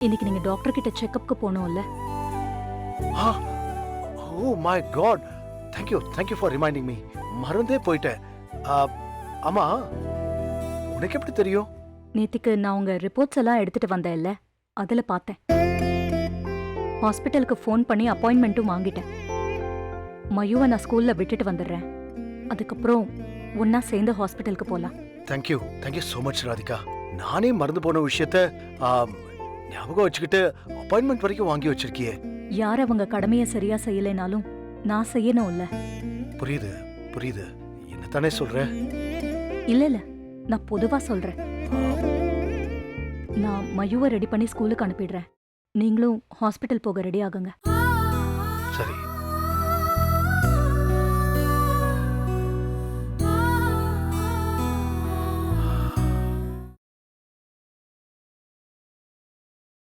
இன்னைக்கு நீங்க டாக்டர் கிட்ட செக்கப்க்கு போகணும்ல? Oh my God, thank you for reminding me. மறந்தே போயிட்டேன். ஆமா, உனக்கு எப்படி தெரியும்? நேத்திக்கு நான் உங்க ரிப்போர்ட்ஸ் எல்லாம் எடுத்துட்டு வந்தேன்ல, அதுல பார்த்தேன். ஹாஸ்பிட்டலுக்கு ஃபோன் பண்ணி அப்பாயின்மெண்ட்டும் வாங்கிட்டேன். மயுவை நான் ஸ்கூல்ல விட்டுட்டு வந்துடுறேன். அதுக்கப்புறம் ஒன்னா சேர்ந்து ஹாஸ்பிட்டலுக்கு போலாம். Thank you so much Radhika. நானே மறந்து போன விஷயத்த ஞாபகம் வச்சுக்கிட்டு அப்பாயின்மெண்ட் வரைக்கும் வாங்கி வச்சிருக்கியே. யார் அவங்க கடமையை சரியா செய்யலைனாலும் நான் செய்யணும்ல. புரியுது. என்ன தானே சொல்ற? இல்ல, நான் பொதுவா சொல்றேன். நான் மயுவை ரெடி பண்ணி ஸ்கூலுக்கு அனுப்பிடுறேன். நீங்களும் ஹாஸ்பிட்டல் போக ரெடி ஆகுங்க. சரி.